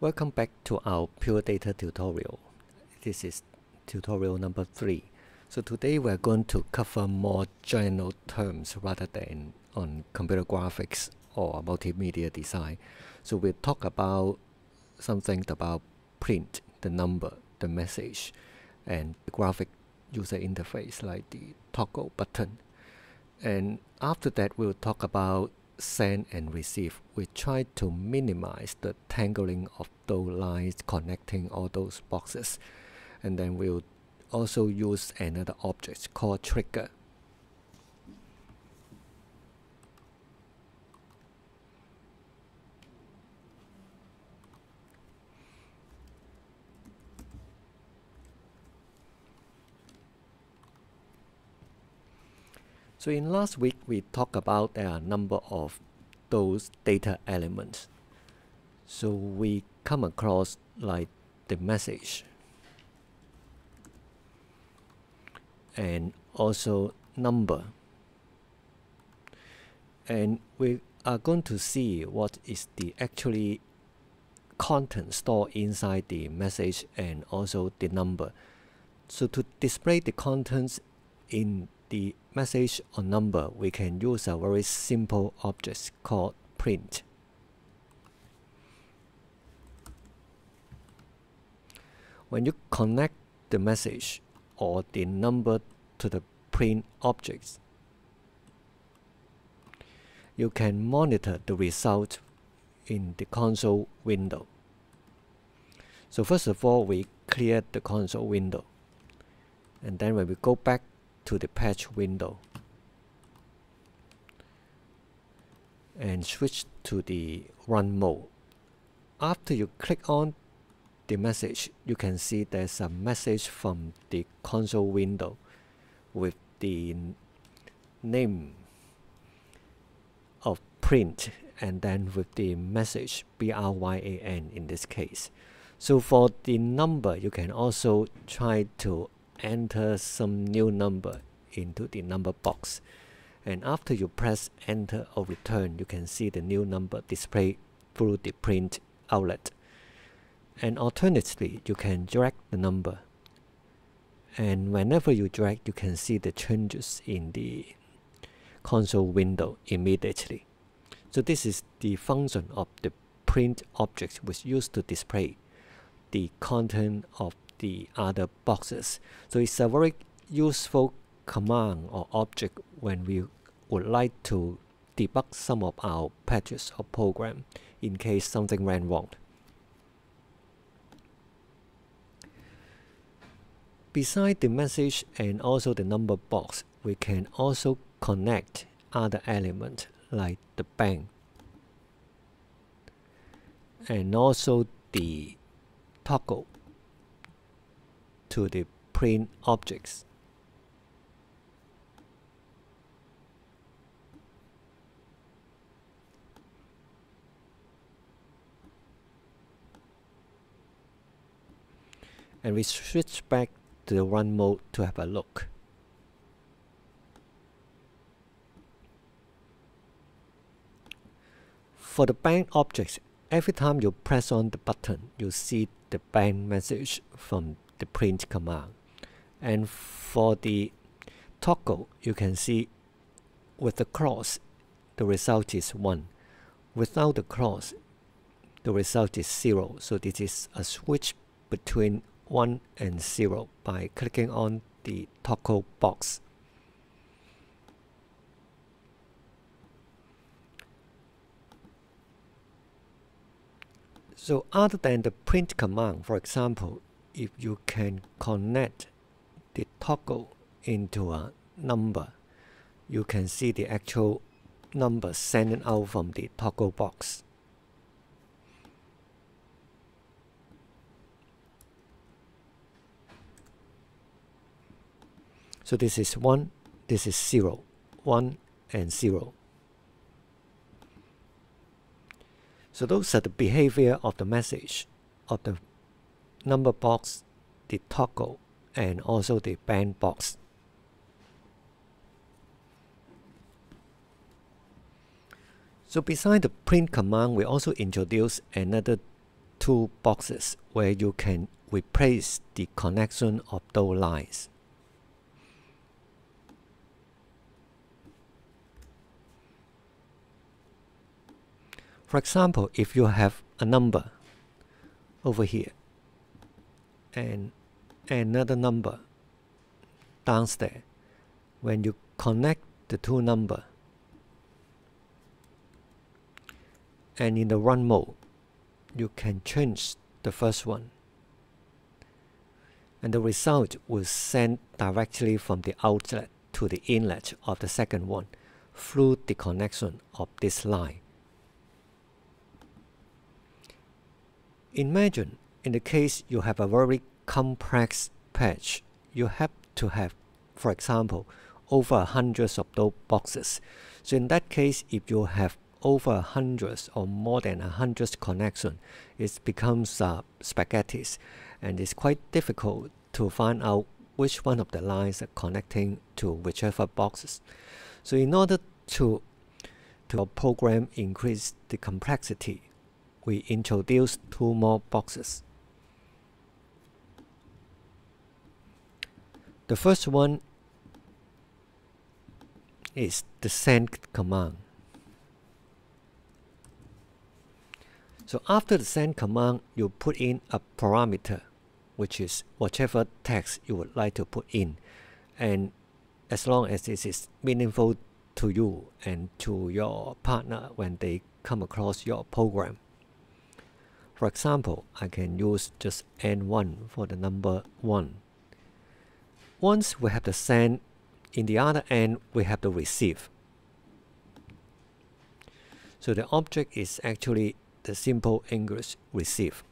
Welcome back to our Puredata tutorial. This is tutorial number 3. So today we're going to cover more general terms rather than on computer graphics or multimedia design. So we'll talk about something about print, the number, the message, and the graphic user interface like the toggle button. And after that we'll talk about send and receive. We try to minimize the tangling of those lines connecting all those boxes, and then we'll also use another object called trigger. So in last week we talked about a number of those data elements. So we come across like the message and also number, and we are going to see what is the actually content stored inside the message and also the number. So to display the contents in the message or number, we can use a very simple object called print. When you connect the message or the number to the print objects, you can monitor the result in the console window. So first of all, we clear the console window, and then when we go back to the patch window and switch to the run mode. After you click on the message, you can see there's a message from the console window with the name of print and then with the message BRYAN in this case. So for the number, you can also try to enter some new number into the number box, and after you press enter or return, you can see the new number displayed through the print outlet. And alternatively, you can drag the number, and whenever you drag, you can see the changes in the console window immediately. So this is the function of the print object, which used to display the content of the other boxes. So it's a very useful command or object when we would like to debug some of our patches or program in case something went wrong. Beside the message and also the number box, we can also connect other elements like the bang and also the toggle to the print objects. And we switch back to the run mode to have a look. For the bang objects, every time you press on the button, you see the bang message from the print command. And for the toggle, you can see with the cross, the result is 1. Without the cross, the result is 0. So this is a switch between 1 and 0 by clicking on the toggle box. So other than the print command, for example, if you can connect the toggle into a number, you can see the actual number sending out from the toggle box. So this is 1, this is 0, 1 and 0. So those are the behavior of the message, of the number box, the toggle, and also the bang box. So beside the print command, we also introduce another two boxes where you can replace the connection of those lines. For example, if you have a number over here and another number downstairs, when you connect the two numbers and in the run mode, you can change the first one and the result will send directly from the outlet to the inlet of the second one through the connection of this line. Imagine in the case you have a very complex patch, you have to have, for example, over hundreds of those boxes. So in that case, if you have over hundreds or more than 100 connections, it becomes spaghetti, and it's quite difficult to find out which one of the lines are connecting to whichever boxes. So in order to our program increase the complexity, we introduce two more boxes. The first one is the send command. So after the send command, you put in a parameter, which is whatever text you would like to put in, and as long as this is meaningful to you and to your partner when they come across your program. For example, I can use just N1 for the number 1. Once we have the send, in the other end we have the receive. So the object is actually the simple English receive.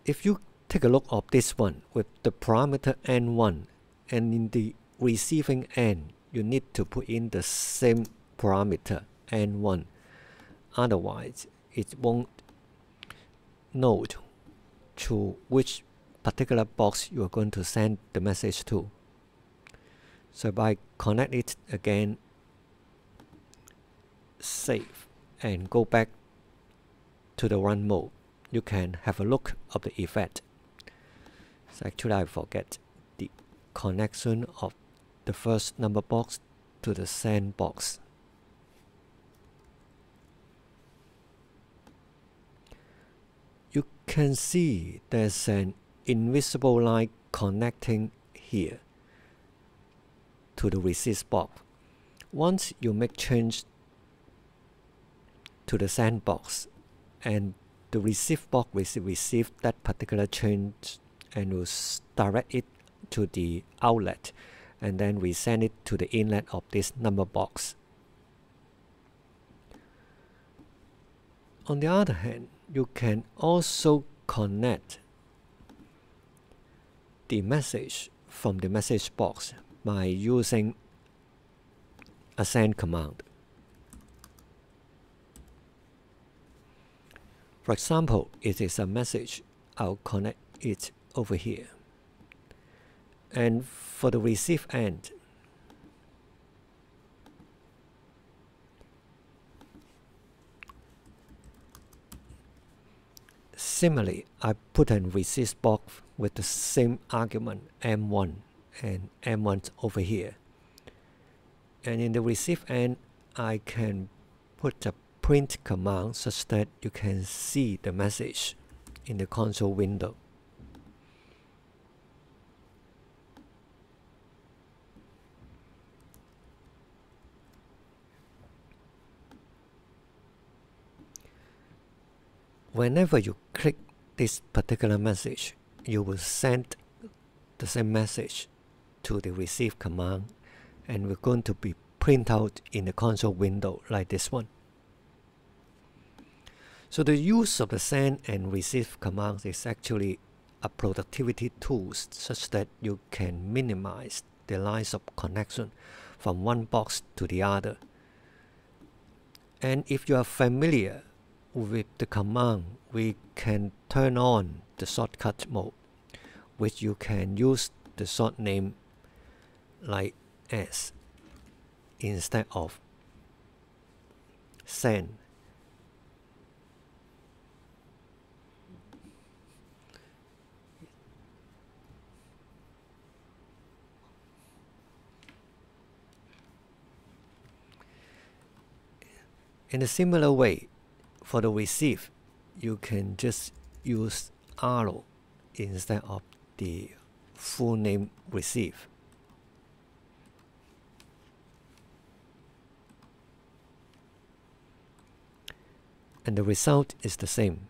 If you take a look at this one with the parameter N1, and in the receiving end you need to put in the same parameter N1. Otherwise, it won't know to which particular box you are going to send the message to. So by connect it again, save, and go back to the run mode, you can have a look of the effect. So actually I forget the connection of the first number box to the send box. You can see there's an invisible line connecting here to the receive box. Once you make change to the send box, and the receive box will receive that particular change and will direct it to the outlet, and then we send it to the inlet of this number box. On the other hand, you can also connect the message from the message box by using a send command. For example, it is a message, I'll connect it over here. And for the receive end, similarly, I put a receive box with the same argument M1 and M1 over here. And in the receive end, I can put a print command such that you can see the message in the console window. Whenever you click this particular message, you will send the same message to the receive command, and we're going to be print out in the console window like this one. So the use of the send and receive commands is actually a productivity tool such that you can minimize the lines of connection from one box to the other. And if you are familiar with the command, we can turn on the shortcut mode, which you can use the short name like S instead of send In a similar way, for the receive, you can just use arrow instead of the full name receive. And the result is the same.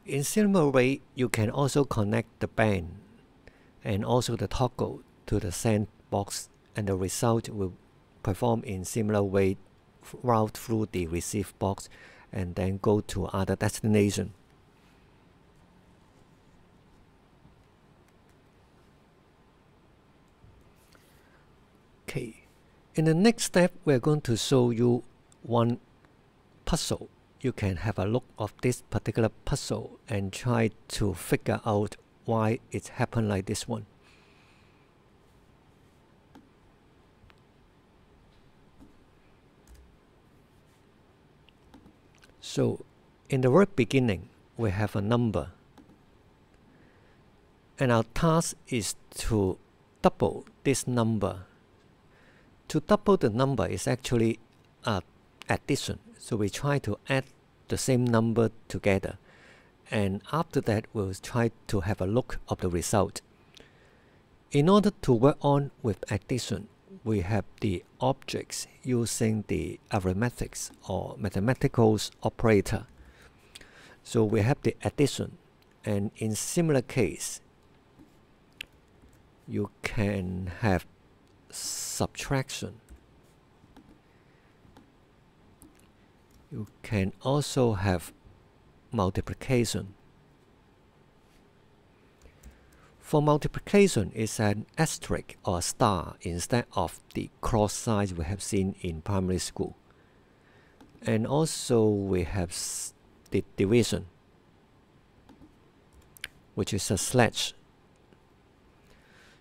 In similar way, you can also connect the bang and also the toggle to the send box, and the result will perform in similar way, route through the receive box and then go to other destination. Okay, in the next step, we're going to show you one puzzle. You can have a look of this particular puzzle and try to figure out why it happened like this one. So in the very beginning, we have a number, and our task is to double this number. To double the number is actually addition. So we try to add the same number together, and after that we'll try to have a look of the result. In order to work on with addition, we have the objects using the arithmetics or mathematical operator. So we have the addition, and in similar case, you can have subtraction. You can also have multiplication. For multiplication, it's an asterisk or star instead of the cross signs we have seen in primary school. And also we have the division, which is a slash.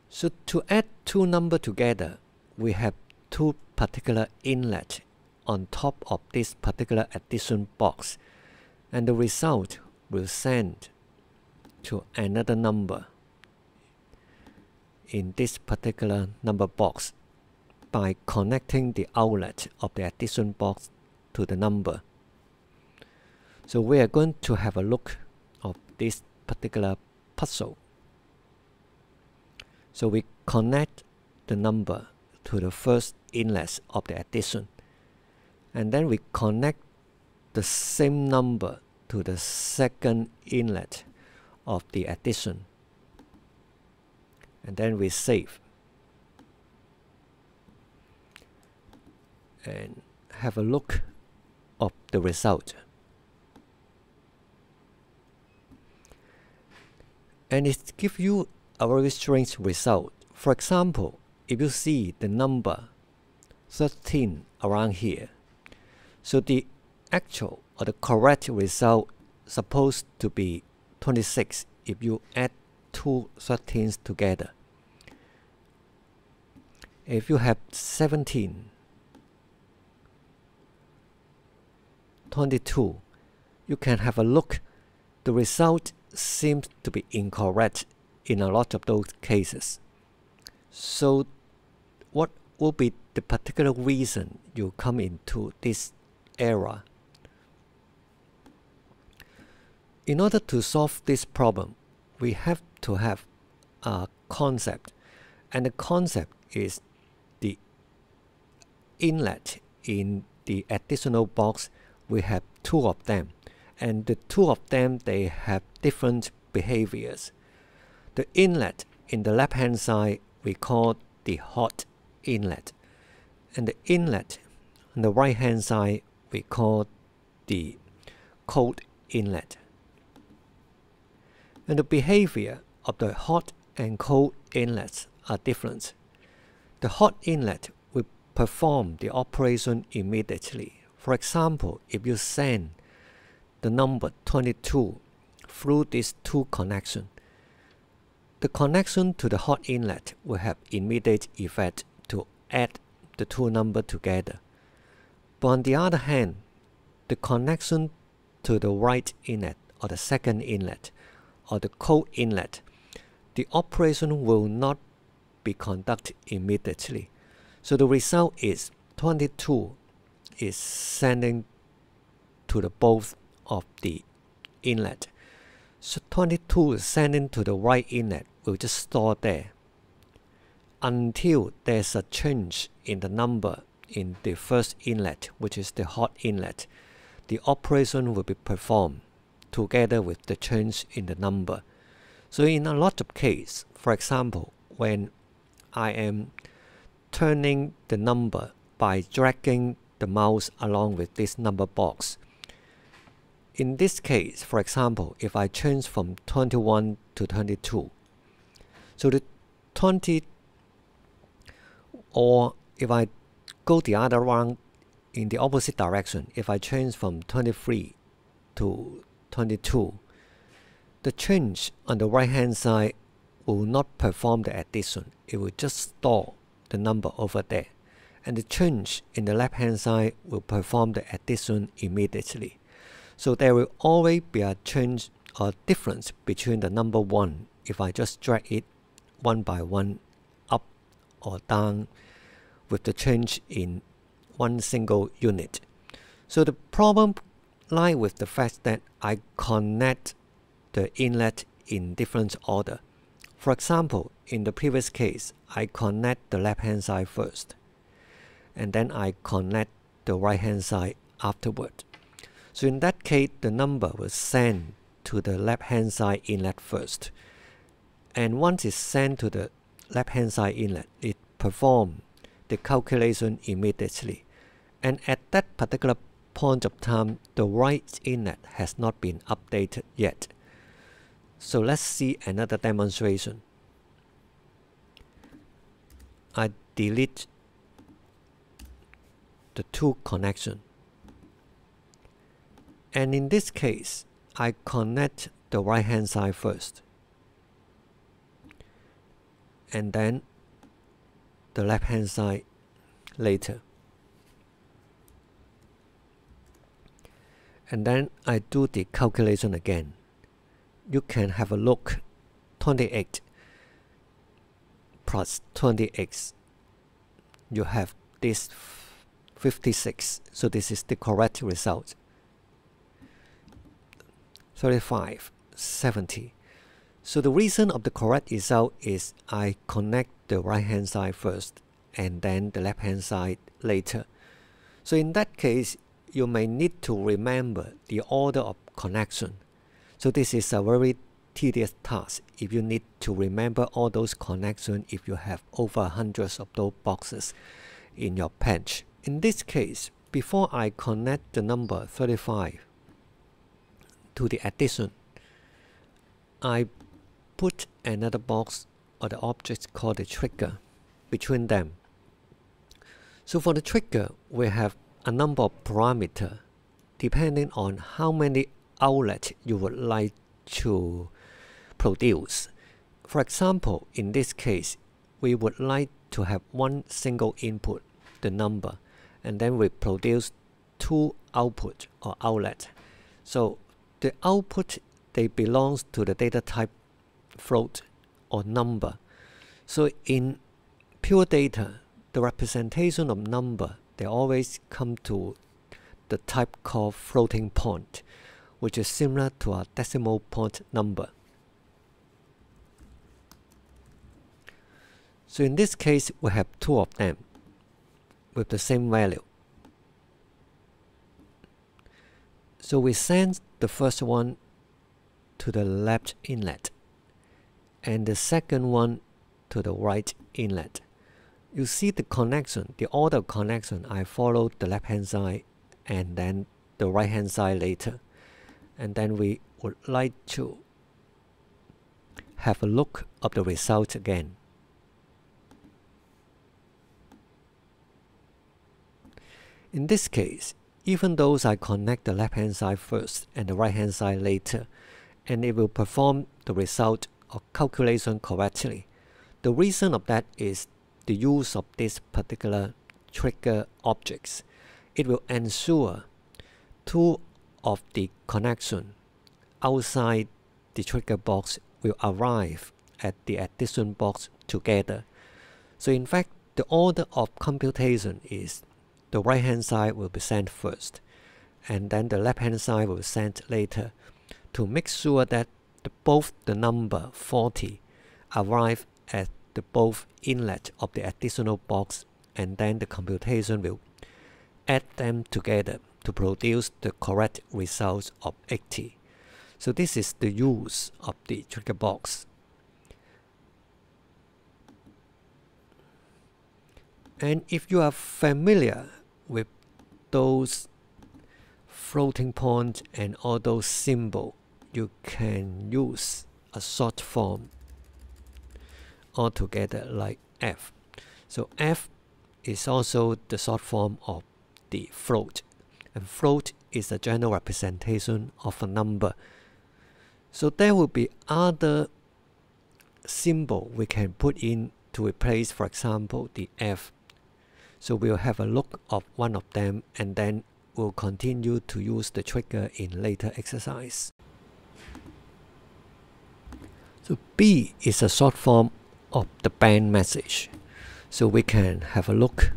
So to add two numbers together, we have two particular inlet on top of this particular addition box, and the result will send to another number in this particular number box by connecting the outlet of the addition box to the number. So we are going to have a look of this particular puzzle. So we connect the number to the first inlet of the addition, and then we connect the same number to the second inlet of the addition, and then we save and have a look of the result. And it gives you a very strange result. For example, if you see the number 13 around here, so the actual or the correct result supposed to be 26 if you add two 13s together. If you have 17, 22, you can have a look. The result seems to be incorrect in a lot of those cases. So what will be the particular reason you come into this error? In order to solve this problem, we have to have a concept, and the concept is the inlet in the additional box. We have two of them, and the two of them, they have different behaviors. The inlet in the left hand side we call the hot inlet, and the inlet on the right hand side we call the cold inlet. And the behavior of the hot and cold inlets are different. The hot inlet will perform the operation immediately. For example, if you send the number 22 through these two connections, the connection to the hot inlet will have immediate effect to add the two numbers together. But on the other hand, the connection to the right inlet or the second inlet or the code inlet, the operation will not be conducted immediately. So the result is 22 is sending to the both of the inlet. So 22 is sending to the right inlet will just store there until there's a change in the number in the first inlet, which is the hot inlet. The operation will be performed together with the change in the number. So in a lot of cases, for example, when I am turning the number by dragging the mouse along with this number box. In this case, for example, if I change from 21 to 22, so the 20, or if I go the other one in the opposite direction, if I change from 23 to 22, the change on the right hand side will not perform the addition. It will just store the number over there. And the change in the left hand side will perform the addition immediately. So there will always be a change or difference between the number 1 if I just drag it one by one up or down with the change in one single unit. So the problem lies with the fact that I connect the inlet in different order. For example, in the previous case, I connect the left hand side first, and then I connect the right hand side afterward. So in that case, the number will send to the left hand side inlet first. And once it's sent to the left hand side inlet, it performs the calculation immediately. And at that particular point of time, the right inlet has not been updated yet. So let's see another demonstration. I delete the two connections. And in this case, I connect the right hand side first, and then the left hand side later. And then I do the calculation again. You can have a look. 28 plus 20x, you have this 56. So this is the correct result. 35, 70. So the reason of the correct result is I connect the right hand side first and then the left hand side later. So in that case, you may need to remember the order of connection. So this is a very tedious task if you need to remember all those connections if you have over hundreds of those boxes in your patch. In this case, before I connect the number 35 to the addition, I put another box or the object called the trigger between them. So for the trigger, we have a number of parameters depending on how many outlets you would like to produce. For example, in this case, we would like to have one single input, the number, and then we produce two output or outlet. So the output, they belongs to the data type float or number. So in pure data, the representation of number, they always come to the type called floating point, which is similar to a decimal point number. So in this case, we have two of them with the same value. So we send the first one to the left inlet and the second one to the right inlet. You see the connection, the order of connection, I follow the left hand side and then the right hand side later. And then we would like to have a look of the result again. In this case, even though I connect the left hand side first and the right hand side later, and it will perform the result of calculation correctly. The reason of that is the use of this particular trigger objects, it will ensure two of the connection outside the trigger box will arrive at the addition box together. So in fact, the order of computation is the right hand side will be sent first, and then the left hand side will be sent later, to make sure that both the number 40 arrive at the both inlet of the additional box, and then the computation will add them together to produce the correct results of 80. So this is the use of the trigger box. And if you are familiar with those floating point and all those symbols, you can use a short form altogether like F. So F is also the short form of the float, and float is a general representation of a number. So there will be other symbol we can put in to replace, for example, the F. So we'll have a look of one of them, and then we'll continue to use the trigger in later exercise. So B is a short form of the bang message. So we can have a look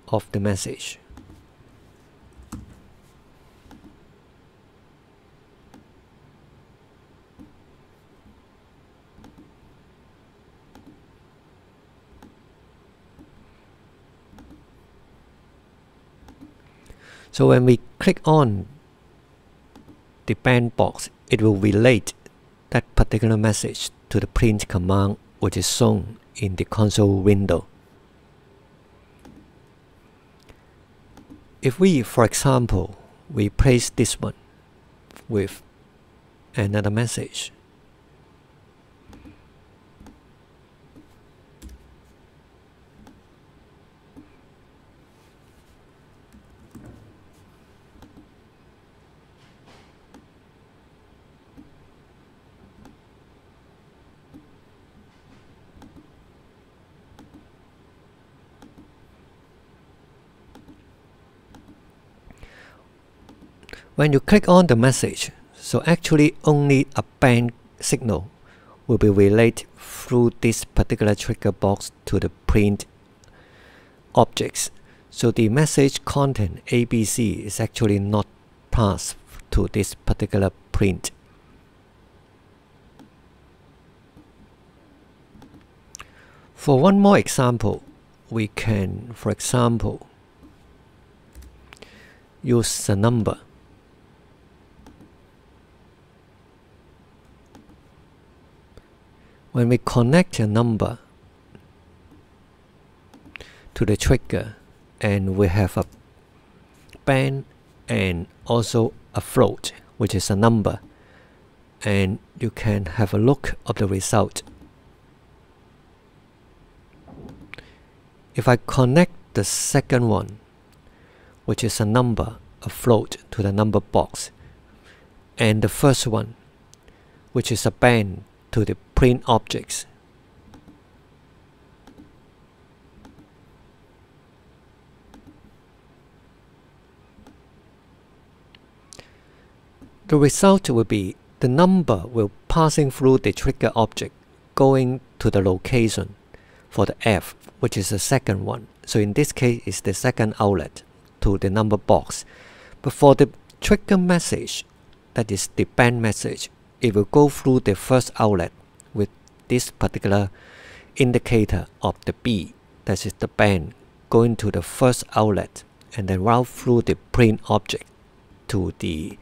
of the message. So when we click on the bang box, it will relate that particular message to the print command, which is shown in the console window. If we, for example, replace this one with another message, when you click on the message, so actually only a bang signal will be relayed through this particular trigger box to the print objects. So the message content ABC is actually not passed to this particular print. For one more example, we can, for example, use a number. When we connect a number to the trigger, and we have a bang and also a float, which is a number, and you can have a look of the result. If I connect the second one, which is a number, a float, to the number box, and the first one, which is a bang, to the print objects, the result will be the number will passing through the trigger object going to the location for the F, which is the second one. So in this case, it's the second outlet to the number box. But for the trigger message, that is the bang message, it will go through the first outlet with this particular indicator of the B, that is the bang, going to the first outlet, and then route through the print object to the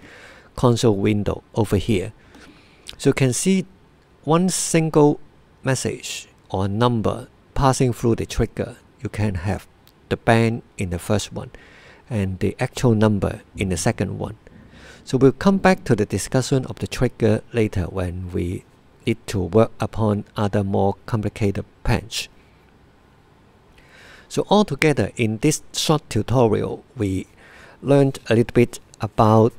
console window over here. So you can see one single message or number passing through the trigger. You can have the bang in the first one and the actual number in the second one. So we'll come back to the discussion of the trigger later when we need to work upon other more complicated patch. So altogether, in this short tutorial, we learned a little bit about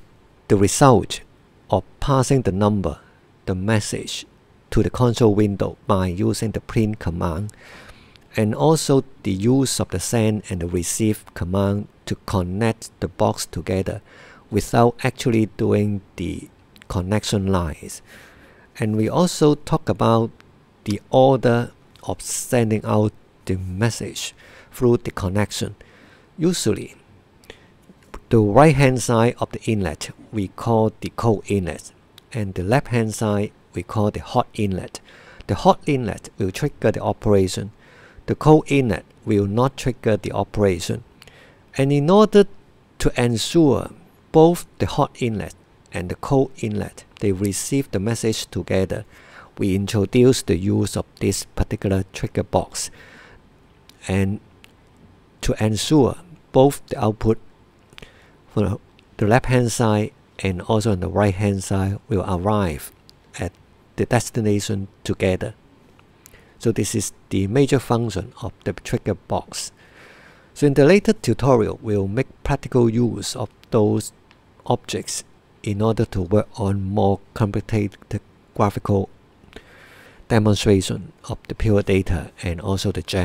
the result of passing the number, the message, to the console window by using the print command, and also the use of the send and the receive command to connect the box together without actually doing the connection lines. And we also talk about the order of sending out the message through the connection. Usually, the right hand side of the inlet we call the cold inlet, and the left hand side we call the hot inlet. The hot inlet will trigger the operation. The cold inlet will not trigger the operation. And in order to ensure both the hot inlet and the cold inlet they receive the message together, we introduce the use of this particular trigger box. And to ensure both the output for the left hand side and also on the right hand side will arrive at the destination together. So this is the major function of the trigger box. So in the later tutorial, we'll make practical use of those objects in order to work on more complicated graphical demonstration of the Puredata and also the jam.